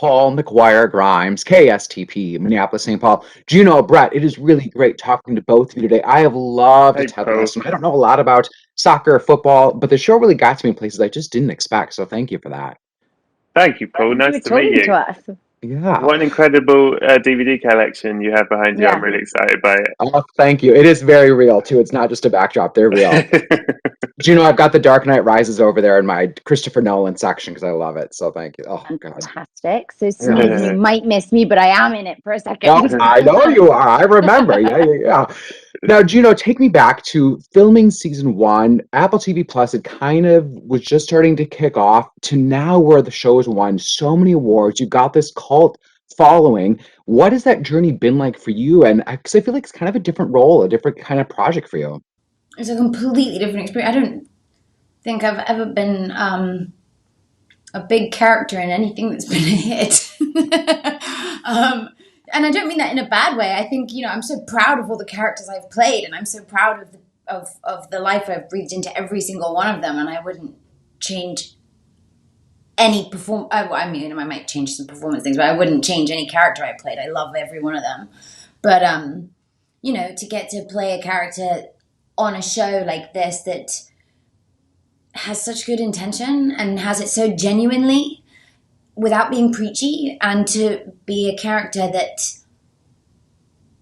Paul, McGuire, Grimes, KSTP, Minneapolis, St. Paul, Juno, Brett. It is really great talking to both of you today. I have loved Hey, Ted Poe. Lasso. I don't know a lot about soccer, football, but the show really got to me in places I just didn't expect. So thank you for that. Thank you, Paul. Thank you Nice for to meet talking to you. us. Yeah. What an incredible DVD collection you have behind you. I'm Yeah. really excited by Oh, thank you. It is very real too. It's not just a backdrop. They're real. it. Juno, I've got The Dark Knight Rises over there in my Christopher Nolan section because I love it. So thank you. Oh God. Fantastic. So Yeah. Susan, you might miss me, but I am in it for a Oh, second. I know you are. I remember. Yeah. Now, Juno, take me back to filming season one. Apple TV Plus, it kind of was just starting to kick off to now where the show has won so many awards. You've got this cult following. What has that journey been like for you? And because I feel like it's kind of a different role, a different kind of project for you. It's a completely different experience. I don't think I've ever been a big character in anything that's been a hit. And I don't mean that in a bad way. I think, I'm so proud of all the characters I've played, and I'm so proud of the life I've breathed into every single one of them, and I wouldn't change any I mean, I might change some performance things, but I wouldn't change any character I played. I love every one of them. But, to get to play a character on a show like this that has such good intention and has it so genuinely without being preachy, and to be a character that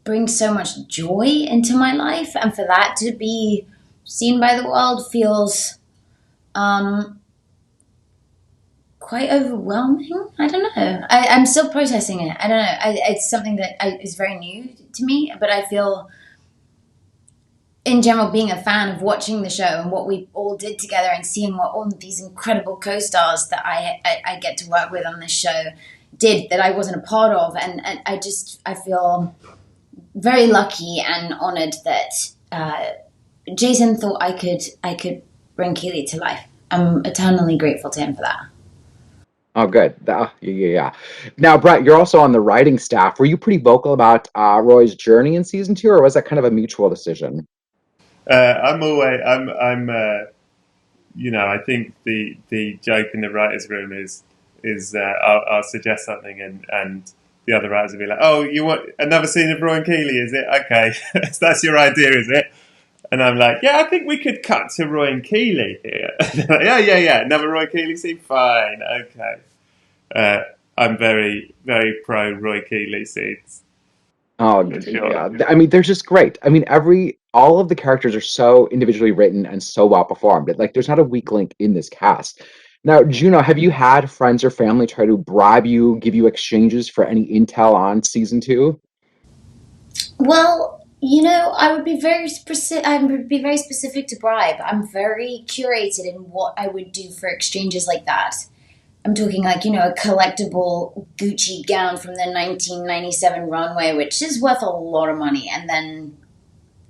brings so much joy into my life, and for that to be seen by the world feels quite overwhelming. I don't know. I'm still processing it. I don't know. It's something that is very new to me, but I feel in general, being a fan of watching the show and what we all did together, and seeing what all of these incredible co-stars that I get to work with on this show did that I wasn't a part of, and I feel very lucky and honored that Jason thought I could bring Keeley to life. I'm eternally grateful to him for that. Oh, good. Yeah. Now, Brett, you're also on the writing staff. Were you pretty vocal about Roy's journey in season two, or was that kind of a mutual decision? I think the joke in the writers' room is I'll suggest something and the other writers will be like, oh, you want another scene of Roy and Keeley, is it? Okay, so that's your idea, is it? And I'm like, yeah, I think we could cut to Roy and Keeley here. Like, yeah, another Roy Keeley scene, fine, okay. I'm very, very pro Roy Keeley scenes. Oh, Sure. yeah. I mean, they're just great. I mean, all of the characters are so individually written and so well performed. Like, there's not a weak link in this cast. Now, Juno, have you had friends or family try to bribe you, give you exchanges for any intel on season two? Well, I would be very specific. I would be very specific to bribe. I'm very curated in what I would do for exchanges like that. I'm talking like, a collectible Gucci gown from the 1997 runway, which is worth a lot of money. And then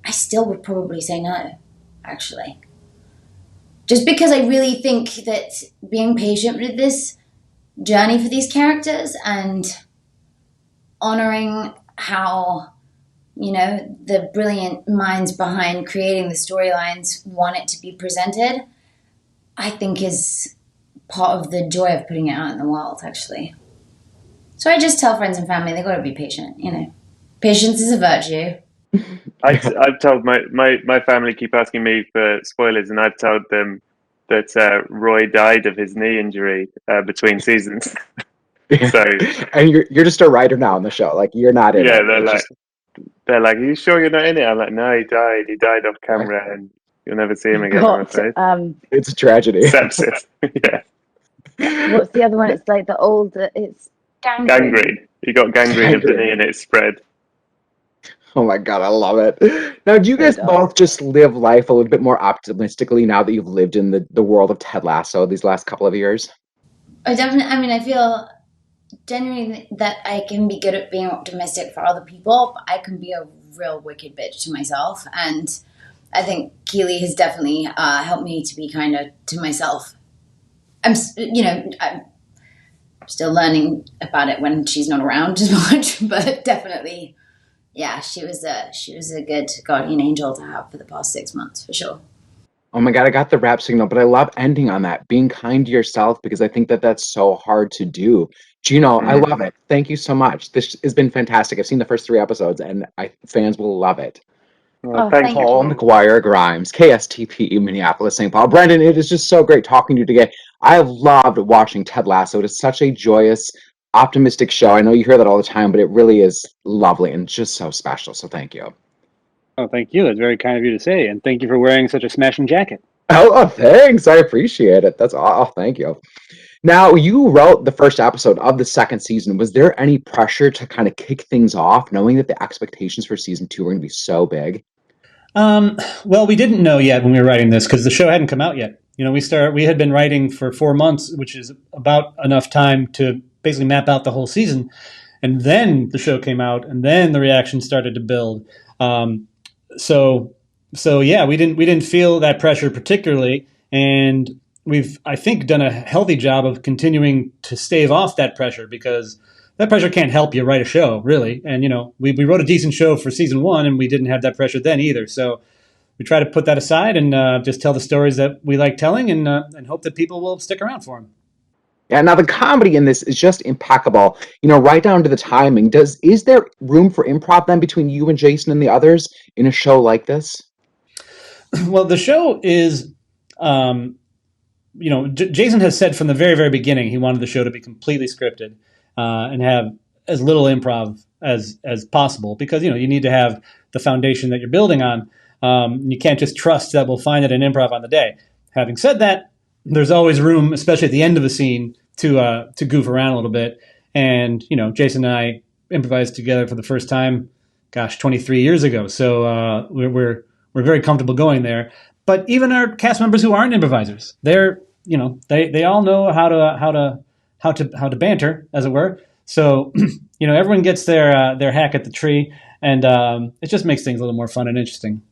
I still would probably say no, actually. Just because I really think that being patient with this journey for these characters and honoring how, the brilliant minds behind creating the storylines want it to be presented, I think is part of the joy of putting it out in the world, actually. So I just tell friends and family they got to be patient. Patience is a virtue. I've told my family keep asking me for spoilers, and I've told them that Roy died of his knee injury between seasons. So And you're just a writer now on the show. Like, you're not in yeah, it. they're like, are you sure you're not in it? I'm like, no, he died. He died off camera, and you'll never see him again, I'm afraid. It's a tragedy. Sepsis. Yeah. What's the other one? It's like the old. It's gangrene. Gangrene. He got gangrene of the knee, and it spread. Oh my God, I love it. Now, do you guys both just live life a little bit more optimistically now that you've lived in the world of Ted Lasso these last couple of years? I definitely. I mean, I feel genuinely that I can be good at being optimistic for other people, but I can be a real wicked bitch to myself. And I think Keeley has definitely helped me to be kinder to myself. I'm still learning about it when she's not around as much, but definitely, yeah, she was a good guardian angel to have for the past 6 months, for sure. Oh my God, I got the rap signal, but I love ending on that. Being kind to yourself because I think that that's so hard to do. Gino, I love it. Thank you so much. This has been fantastic. I've seen the first 3 episodes and fans will love it. Oh, Thank thank you. Paul you. McGuire Grimes, KSTP Minneapolis, St. Paul. Brendan, it is just so great talking to you today. I have loved watching Ted Lasso. It is such a joyous, optimistic show. I know you hear that all the time, but it really is lovely and just so special. So thank you. Oh, thank you. That's very kind of you to say. And thank you for wearing such a smashing jacket. Thanks. I appreciate it. That's all. Oh, thank you. Now, you wrote the first episode of the second season. Was there any pressure to kind of kick things off, knowing that the expectations for season 2 were going to be so big? Well, we didn't know yet when we were writing this because the show hadn't come out yet. We had been writing for 4 months, which is about enough time to basically map out the whole season. And then the show came out, and then the reaction started to build. Um, so, so yeah, we didn't feel that pressure particularly, and we've, I think, done a healthy job of continuing to stave off that pressure because that pressure can't help you write a show, really. And we wrote a decent show for season 1, and we didn't have that pressure then either. So we try to put that aside and just tell the stories that we like telling, and hope that people will stick around for them. Yeah, now the comedy in this is just impeccable. Right down to the timing. Is there room for improv then between you and Jason and the others in a show like this? Well, the show is, Jason has said from the very, very beginning he wanted the show to be completely scripted and have as little improv as possible because you need to have the foundation that you're building on. You can't just trust that we'll find it in improv on the day. Having said that, there's always room, especially at the end of a scene, to goof around a little bit. And Jason and I improvised together for the first time, 23 years ago. So we're very comfortable going there. But even our cast members who aren't improvisers, they all know how to banter, as it were. So everyone gets their hack at the tree, and it just makes things a little more fun and interesting.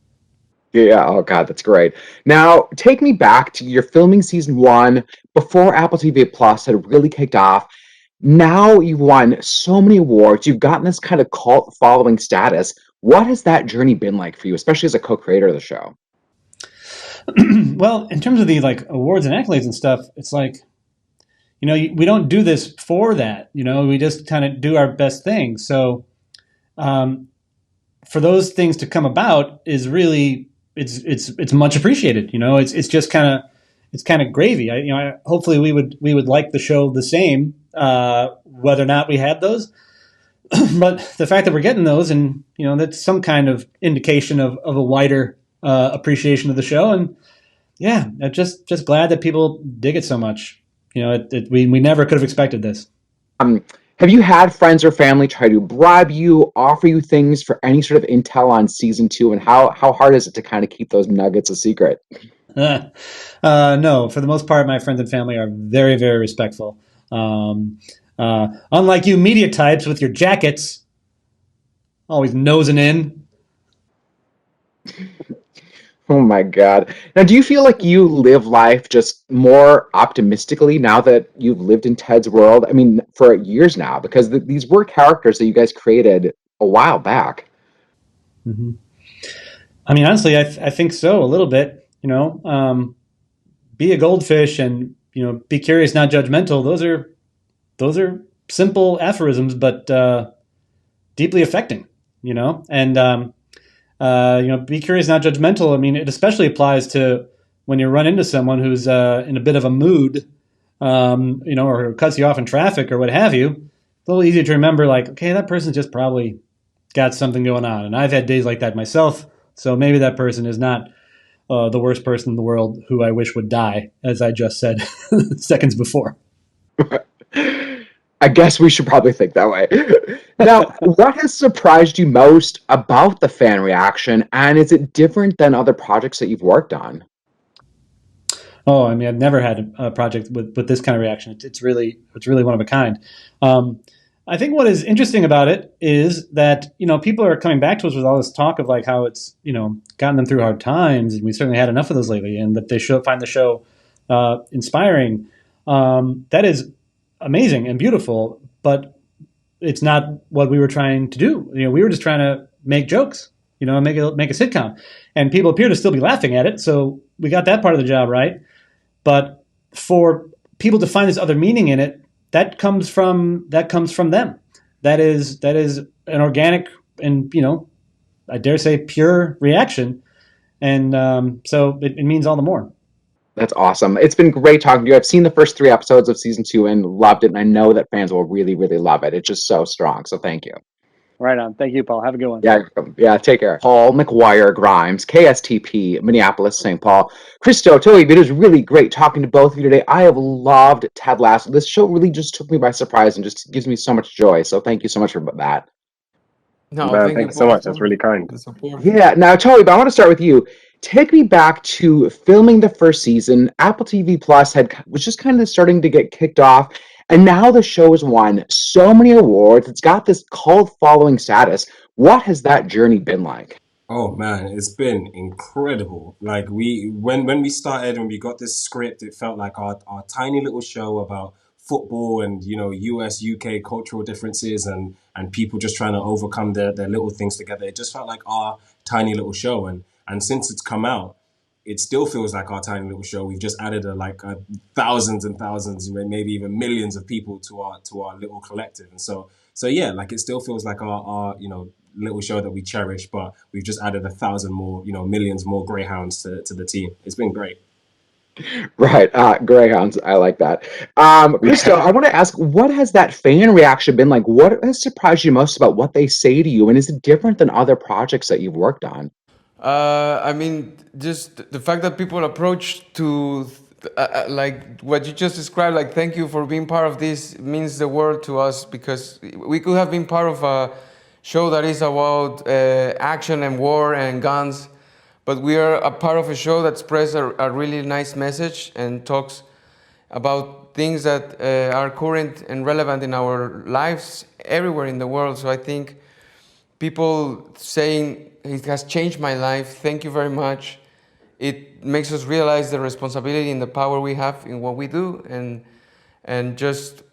Yeah, oh God, that's great. Now, take me back to your filming season 1 before Apple TV Plus had really kicked off. Now you've won so many awards. You've gotten this kind of cult following status. What has that journey been like for you, especially as a co-creator of the show? Well, in terms of the awards and accolades and stuff, it's like we don't do this for that. We just kind of do our best thing. So for those things to come about is really it's much appreciated. It's just kind of gravy. Hopefully we would like the show the same whether or not we had those. But the fact that we're getting those, and that's some kind of indication of a wider appreciation of the show. And yeah, I'm just glad that people dig it so much. We never could have expected this. Have you had friends or family try to bribe you, offer you things for any sort of intel on season 2, and how hard is it to kind of keep those nuggets a secret? No, for the most part, my friends and family are very, very respectful. Unlike you media types with your jackets, always nosing in. Oh my God. Now, do you feel like you live life just more optimistically now that you've lived in Ted's world? I mean, for years now, because these were characters that you guys created a while back. Mm-hmm. I mean, honestly, I think so, a little bit. Be a goldfish and, be curious, not judgmental. Those are simple aphorisms, but deeply affecting, and be curious, not judgmental. I mean, it especially applies to when you run into someone who's in a bit of a mood, or cuts you off in traffic or what have you. It's a little easier to remember, okay, that person's just probably got something going on. And I've had days like that myself. So maybe that person is not the worst person in the world who I wish would die, as I just said seconds before. I guess we should probably think that way. Now, what has surprised you most about the fan reaction, and is it different than other projects that you've worked on? Oh, I mean, I've never had a project with this kind of reaction. It's really one of a kind. I think what is interesting about it is that people are coming back to us with all this talk of how it's gotten them through hard times, and we certainly had enough of those lately, and that they find the show inspiring. That is amazing and beautiful, but it's not what we were trying to do. We were just trying to make jokes, make a sitcom, and people appear to still be laughing at it. So we got that part of the job right. But for people to find this other meaning in it, that comes from them. That is an organic and I dare say pure reaction, and so it means all the more. That's awesome. It's been great talking to you. I've seen the first 3 episodes of season 2 and loved it, and I know that fans will really, really love it. It's just so strong. So thank you. Right on. Thank you, Paul. Have a good one. Yeah. Take care. Paul, McGuire, Grimes, KSTP, Minneapolis, St. Paul, Cristo, Toheeb. It is really great talking to both of you today. I have loved Ted Lasso. This show really just took me by surprise and just gives me so much joy. So thank you so much for that. No, Man, thank you thanks so both much. That's for really kind. the support. Yeah. Now, Toheeb, I want to start with you. Take me back to filming the first season. Apple TV Plus was just kind of starting to get kicked off. And now the show has won so many awards. It's got this cult following status. What has that journey been like? Oh man, it's been incredible. Like when we started and we got this script, it felt like our tiny little show about football and US UK cultural differences and people just trying to overcome their little things together. It just felt like our tiny little show, and since it's come out, it still feels like our tiny little show. We've just added thousands and thousands, maybe even millions of people to our little collective, and so yeah, like it still feels like our little show that we cherish, but we've just added 1,000 more, millions more greyhounds to the team. It's been great. Right, Greyhounds. I like that. Cristo, I want to ask, what has that fan reaction been like? What has surprised you most about what they say to you, and is it different than other projects that you've worked on? I mean, just the fact that people approach to like what you just described, like thank you for being part of this, means the world to us, because we could have been part of a show that is about action and war and guns, but we are a part of a show that spreads a really nice message and talks about things that are current and relevant in our lives everywhere in the world. So I think people saying it has changed my life, thank you very much, it makes us realize the responsibility and the power we have in what we do, and just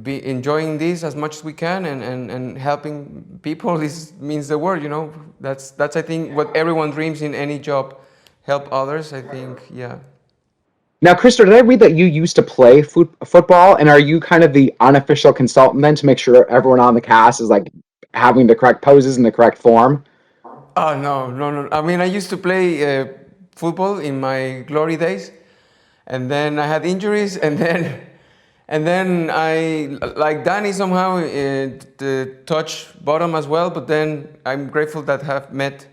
be enjoying this as much as we can, and helping people means the world. That's I think what everyone dreams in any job, help others. I think, yeah. Now, Cristo, did I read that you used to play football, and are you kind of the unofficial consultant then to make sure everyone on the cast is like having the correct poses in the correct form? Oh, no. I mean, I used to play football in my glory days, and then I had injuries, and then I, like Dani, somehow touched bottom as well. But then I'm grateful that I have met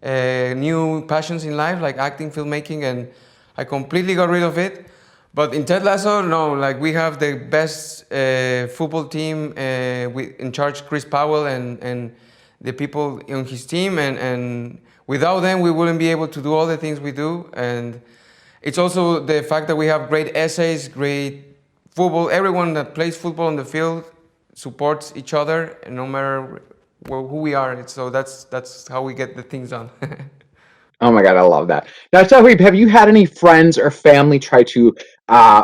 new passions in life, like acting, filmmaking, and I completely got rid of it. But in Ted Lasso, no, like we have the best football team in charge, Chris Powell, and the people on his team, and without them we wouldn't be able to do all the things we do. And it's also the fact that we have great essays, great football. Everyone that plays football on the field supports each other, and no matter who we are. So that's how we get the things done. Oh my God, I love that. Now, Toheeb, have you had any friends or family try to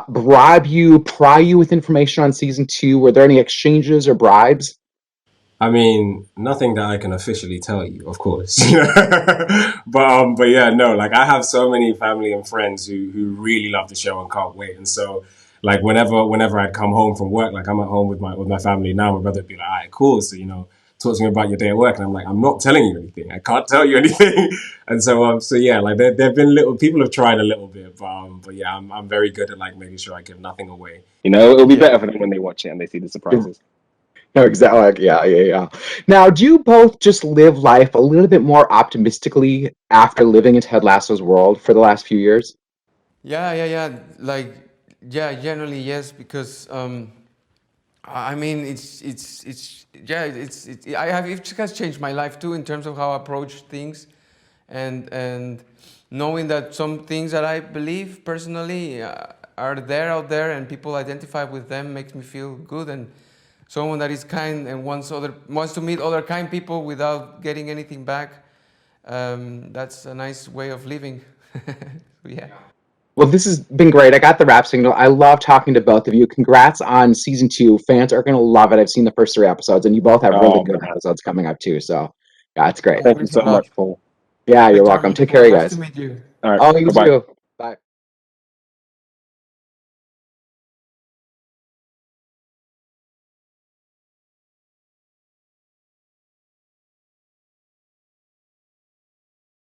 bribe you, pry you with information on season 2? Were there any exchanges or bribes? I mean, nothing that I can officially tell you, of course. But yeah, no, like I have so many family and friends who really love the show and can't wait. And so like whenever I'd come home from work, like I'm at home with my family now, my brother would be like, all right, cool. So, talk to me about your day at work. And I'm like, I'm not telling you anything. I can't tell you anything. And so yeah, like there've been people have tried a little bit, but yeah, I'm very good at like making sure I give nothing away. It'll be better for them when they watch it and they see the surprises. No, exactly. Yeah. Now, do you both just live life a little bit more optimistically after living in Ted Lasso's world for the last few years? Yeah. Like, yeah, generally yes, because I mean, it has changed my life too in terms of how I approach things, and knowing that some things that I believe personally are out there and people identify with them makes me feel good. And someone that is kind and wants to meet other kind people without getting anything back, that's a nice way of living. Yeah. Well, this has been great. I got the rap signal. I love talking to both of you. Congrats on season 2. Fans are going to love it. I've seen the first 3 episodes, and you both have really good episodes coming up too. So Yeah, it's great. Thank you Thanks a so lot. much, Paul. Yeah, you're Take care, welcome. Take Paul. care, you Nice guys. to meet you. All right. Oh, you Bye-bye. too.